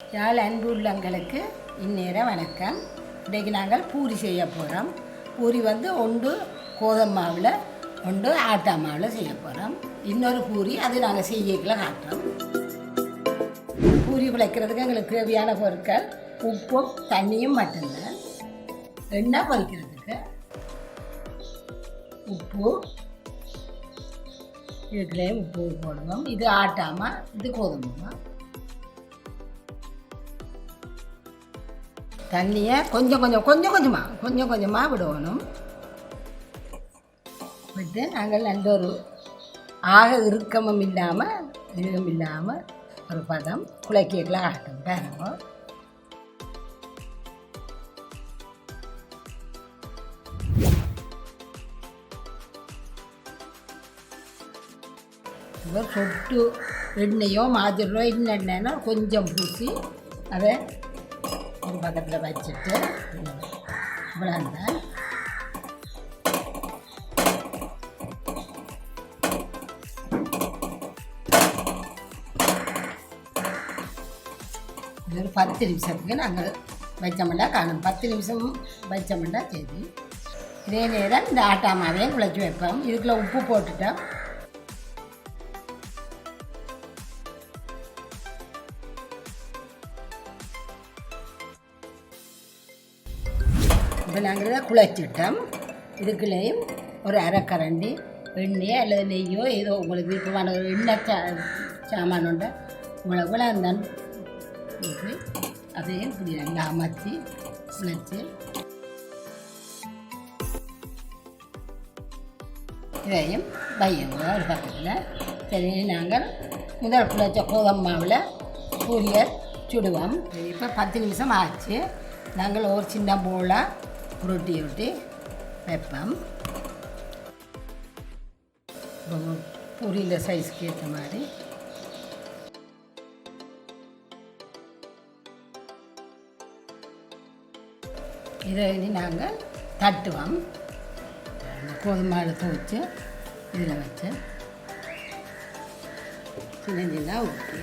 யாழ் அன்பு உள்ளங்களுக்கு இந்நேரம் வணக்கம். இன்றைக்கு நாங்கள் பூரி செய்ய போகிறோம். பூரி ஒன்று கோதுமை மாவில் ஒன்று ஆட்டா மாவில் செய்ய போகிறோம். இன்னொரு பூரி அது நாங்கள் செய்யக்குள்ள காட்டுறோம். பூரி குழைக்கிறதுக்கு எங்களுக்கு தேவையான பொருட்கள் உப்பும் தண்ணியும் மட்டும்தான். எண்ணெய் பொரிக்கிறதுக்கு உப்பு, இதுக்குள்ளேயும் உப்பு போடுவோம். இது ஆட்டாமா, இது கோதுமைமா. தண்ணியை கொஞ்சம் கொஞ்சமாக விடணும். விட்டு நாங்கள் நல்ல ஒரு இறுக்கமும் இல்லாமல் ஒரு பதம் குழைக்கலாம் ஆட்டும் பாருங்க. சொட்டு எண்ணெயோ மாதிரியோ எண்ணெய்னா கொஞ்சம் பூசி அதை ஒரு பக்கத்தில் வச்சுட்டு இவ்வளோதான். இது ஒரு 10 நிமிஷத்துக்கு நாங்கள் வச்சோம்னா காணும். 10 நிமிஷம் வச்சோம்னா சரி. இதே நேரம் இந்த ஆட்டா மாவையும் குழைச்சி வைப்போம். இதுக்குள்ள உப்பு போட்டுட்டோம். இப்போ நாங்கள் இதை குழைச்சிட்டோம். இதுக்குள்ளேயும் ஒரு அரைக்கரண்டி எண்ணெயோ அல்லது நெய்யோ ஏதோ உங்களுக்கு விருப்பமான ஒரு எண்ணெய் சாமான் உண்டு இவ்வளோ இருந்தாலும் ஊற்றி அதையும் இப்படி நல்லா அமர்த்தி குழைச்சி இதையும் வையுங்க ஒரு பக்கத்தில். சரி, நாங்கள் முதல் குழைச்ச கோதுமை மாவில் பூரியை சுடுவோம். இப்போ 10 நிமிஷம் ஆச்சு. நாங்கள் ஒரு சின்ன போலாக உருட்டி வைப்போம். பூரியில் சைஸ்க்கு ஏற்ற மாதிரி இதை நாங்கள் தட்டுவோம். கோதுமை எடுத்து வச்சு இதில் வச்சு சின்னஞ்சின்னா ஊற்றி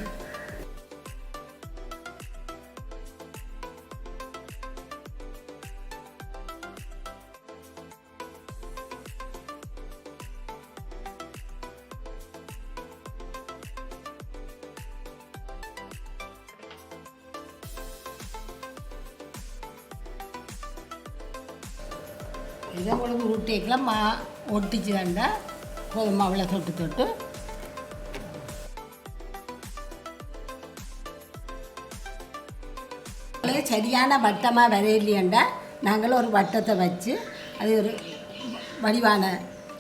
இதை உங்களுக்கு உருட்டிக்கலாம். ஒட்டிச்சு வேண்டாம். கோதுமை மாவில் தொட்டு சரியான வட்டமாக வரையிலேண்டா நாங்கள் ஒரு வட்டத்தை வச்சு அது ஒரு வடிவான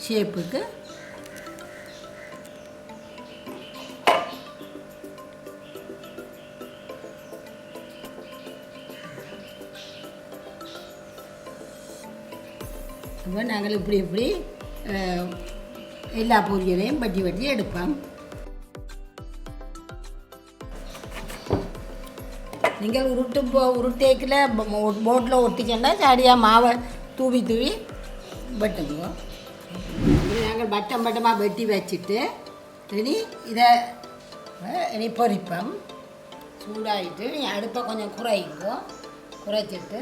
ஷேப்புக்கு நாங்கள் இப்படி எல்லா பொரியலையும் வட்டி எடுப்போம். நீங்கள் உருட்டேக்கில் போட்டில் ஒட்டிச்சோன்னா சரியாக மாவை தூவி வெட்டுக்குவோம். நாங்கள் பட்டமாக வெட்டி வச்சுட்டு இனி பொரிப்போம். சூடாகிட்டு நீ அடுப்பை கொஞ்சம் குறைச்சிட்டு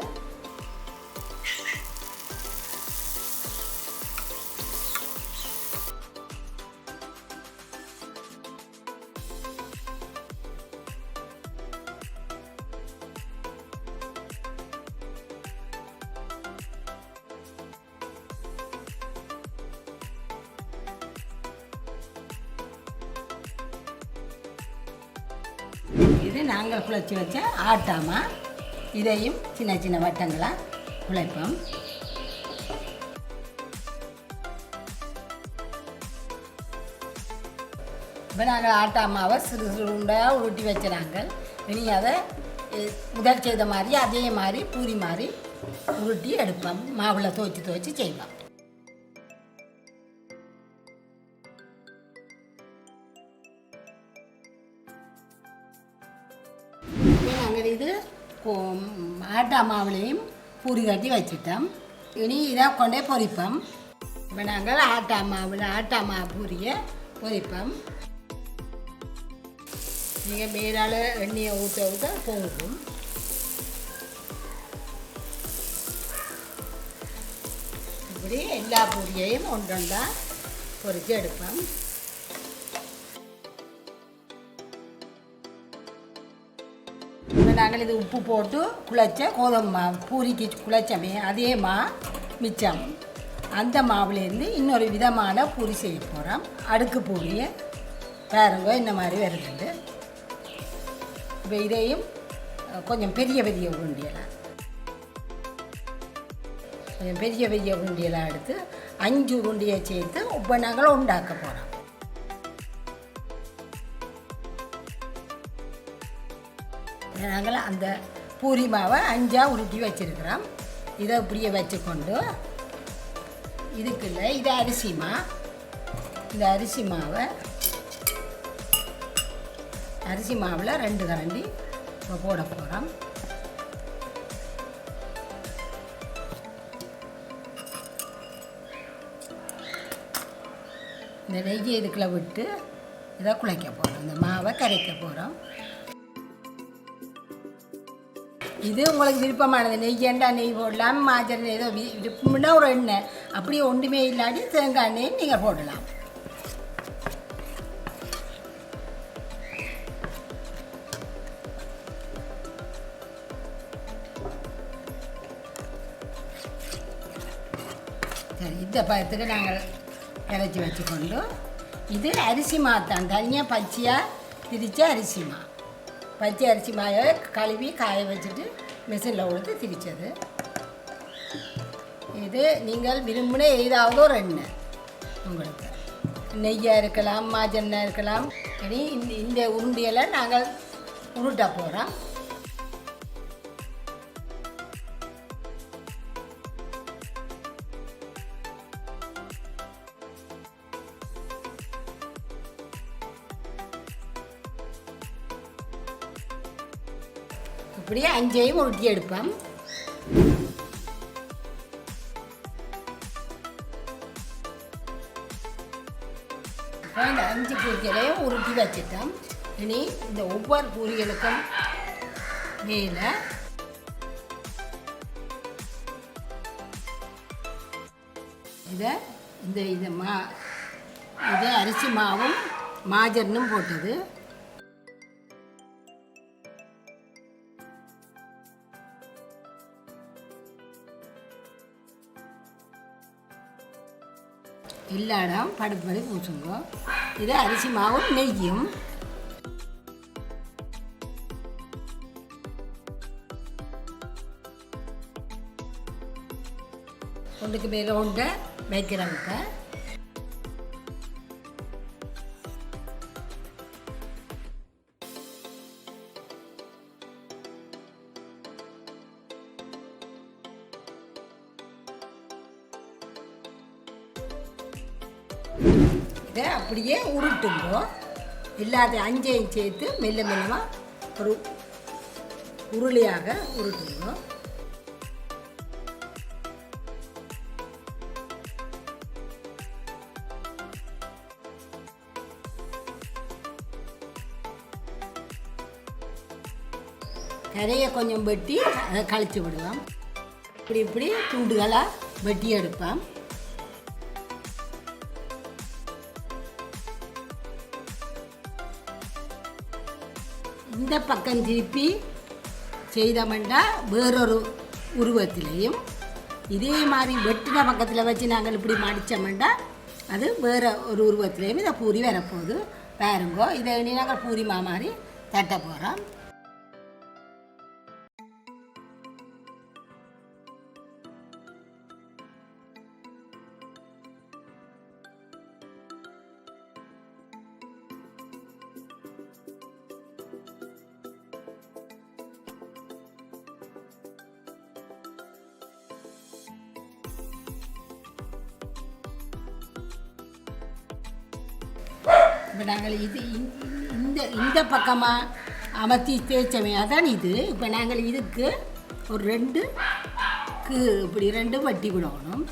இது நாங்கள் குழைச்சி வச்ச ஆட்டாமா. இதையும் சின்ன வட்டங்களாக குழைப்போம். இப்போ நாங்கள் ஆட்டாமாவை சிறு உண்டாக உருட்டி வச்சுறாங்க. இனி அதை முதல் செய்த மாதிரி அதே மாதிரி பூரி மாதிரி உருட்டி எடுப்போம். மாவில் துவைச்சி செய்வோம். நாங்கள் இது ஆட்டா மாவுலையும் பூரி கட்டி வச்சுட்டோம். இனி இதை கொண்டே பொரிப்போம். இப்போ நாங்கள் ஆட்டா மாவு பூரியை பொரிப்போம். நீங்கள் மேலால் எண்ணெயை ஊற்ற ஊற்ற பொங்கும். இப்படி எல்லா பூரியையும் ஒன்றொன்றா பொரித்து எடுப்போம். இப்போ நாங்கள் இது உப்பு போட்டு குழைச்ச கோதுமை மாவு பூரிக்கு குழைச்சமே அதே மிச்சம். அந்த மாவுலேருந்து இன்னொரு விதமான பூரி செய்ய போகிறோம். அடுக்கு பூரியை பாருங்க இந்த மாதிரி வருது. இப்போ இதையும் கொஞ்சம் பெரிய பெரிய உருண்டியெல்லாம் எடுத்து 5 உருண்டியை சேர்த்து இப்போ நாங்கள் உண்டாக்க போகிறோம். நாங்கள் அந்த பூரி மாவை 5ஆக உருட்டி வச்சுருக்கிறோம். இதை இப்படியே வச்சுக்கொண்டு இதுக்குள்ள இது அரிசி இந்த அரிசி மாவில் 2 கரண்டி போட போகிறோம். இந்த நெய்யை இதுக்குள்ளே விட்டு இதை குழைக்க போகிறோம். இந்த மாவை கரைக்க போகிறோம். இது உங்களுக்கு விருப்பமானது. நெய்யண்டா நெய் போடலாம், மாஜர் ஏதோ விருப்பம்னா ஒரு எண்ணெய், அப்படியே ஒன்றுமே இல்லாட்டி தேங்காய் எண்ணெய் நீங்கள் போடலாம். சரி, இந்த பழத்துக்கு நாங்கள் கரைச்சி வச்சுக்கொண்டு இது அரிசி மாத்தான் தனியாக பச்சையாக திரிச்ச பச்சை அரிசி மாவை கழுவி காய வச்சுட்டு மிஷினில் கொடுத்து திரிச்சது. இது நீங்கள் விரும்பின ஏதாவது ஒரு எண்ணெய், உங்களுக்கு நெய்யாக இருக்கலாம், மாஜெண்ணெய் இருக்கலாம். இனி இந்த உருண்டியெல்லாம் நாங்கள் உருட்ட போகிறோம். இப்படியே 5ஐயும் உருட்டி எடுப்போம். இந்த 5 பூரிகளையும் உருட்டி வச்சுட்டோம். இனி இந்த ஒவ்வொரு பூரிகளுக்கும் மேலே இதை அரிசி மாவும் மாஜர்னும் போட்டது. எல்லா இடம் படுப்படி பூசுங்க. இது அரிசி மாவும் நெய்யும். ஒன்றுக்கு மேலே ஒன்றை வைக்கிறவங்க இதை அப்படியே உருட்டுங்க. எல்லாத்தையும் 5ஐயும் சேர்த்து மெல்ல மெல்லமாக ஒரு உருளையாக உருட்டுங்க. கரையை கொஞ்சம் வெட்டி அதை கழிச்சு விடுவோம். இப்படி துண்டுகளாக வெட்டி எடுப்போம். இந்த பக்கம் திருப்பி செய்தோம்னா வேறொரு உருவத்திலையும் இதே மாதிரி வெட்டின பக்கத்தில் வச்சு நாங்கள் இப்படி மடித்தோம்னா அது வேறு ஒரு உருவத்திலையும் இதை பூரி வரப்போகுது. பாருங்கோ, இதை இனி நாங்கள் பூரி மாதிரி தட்ட போகிறோம். இப்போ நாங்கள் இது இந்த பக்கமாக அமர்த்தி தேய்ச்சமே அதான் இது. இப்போ நாங்கள் இதுக்கு ஒரு 2 இப்படி 2 வட்டி விடணும்.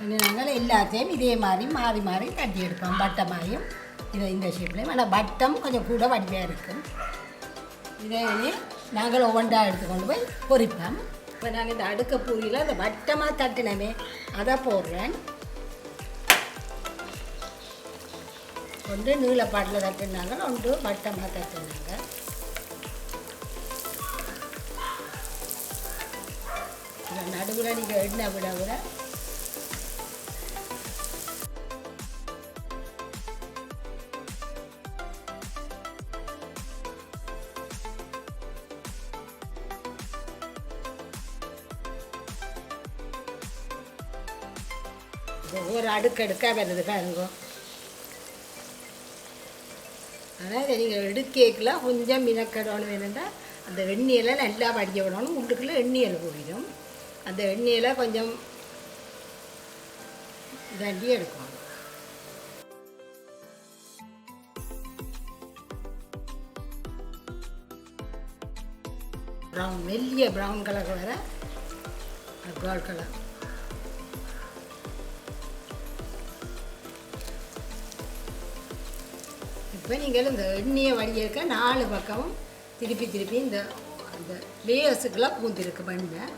நாங்கள் எல்லாத்தையும் இதே மாதிரி மாறி மாறி தட்டி எடுப்போம். வட்டமாயும் இதை இந்த ஷேப்லேயும். ஆனால் வட்டம் கொஞ்சம் கூட வடிவாக இருக்கும். இதை நாங்கள் ஒவ்வொன்றா எடுத்துக்கொண்டு போய் பொரிப்போம். இப்போ நாங்கள் இந்த அடுக்க பூரியில் அந்த வட்டமாக தட்டினமே அதை போடுறேன். ஒன்று நீளப்பாட்டில் தட்டினாங்க, ஒன்று வட்டமாக தட்டினாங்க. நடுவில் நீங்கள் எண்ணெய் விட விட ஒவ்வொரு அடுக்கடுக்காக வருது பாருங்க. ஆனால் இதை நீங்கள் எடுக்கல கொஞ்சம் மினக்கடணும். வேணுண்டா அந்த எண்ணெயில் நல்லா வடிக்க விடணும். உள்ளுக்குள்ளே எண்ணெயில் போயிடும். அந்த எண்ணெயில் கொஞ்சம் இதாண்டி எடுக்கணும். ப்ரௌன் மெல்லிய ப்ரௌன் கலர் வர கோல்ட் கலர். இப்போ நீங்கள் இந்த எண்ணெயை வடியிருக்க 4 பக்கமும் திருப்பி திருப்பி இந்த அந்த லேயர்ஸுக்கெல்லாம் பூந்திருக்கு பண்ண.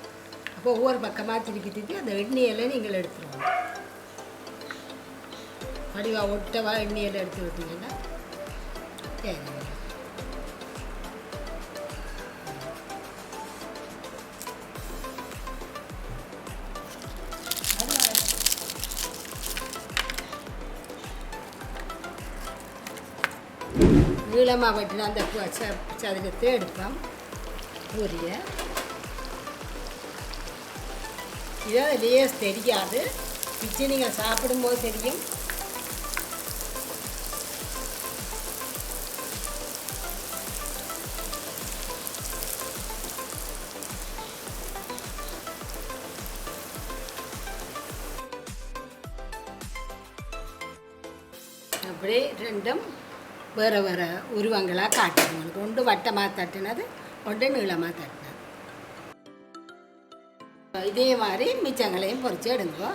அப்போ ஒவ்வொரு பக்கமாக திருப்பி திருப்பி அந்த எண்ணெயில் நீங்கள் எடுத்துருவோம். வடிவாக ஒட்டவா எண்ணெயில் எடுத்து விட்டீங்கன்னா சரி. நீளமாக வெட்டினா அந்த சதுரத்தை எடுப்போம் பூரியை. இதை லேஸ் தெரியாது, பிச்சு நீங்கள் சாப்பிடும்போது தெரியும். அப்படியே ரெண்டும் வேறு வேறு உருவங்களாக காட்டுது. ஒன்று வட்டமாக தட்டினது, ஒன்று நீளமாக தட்டினது. இதே மாதிரி மிச்சங்களையும் பொறிச்சு எடுங்கோ.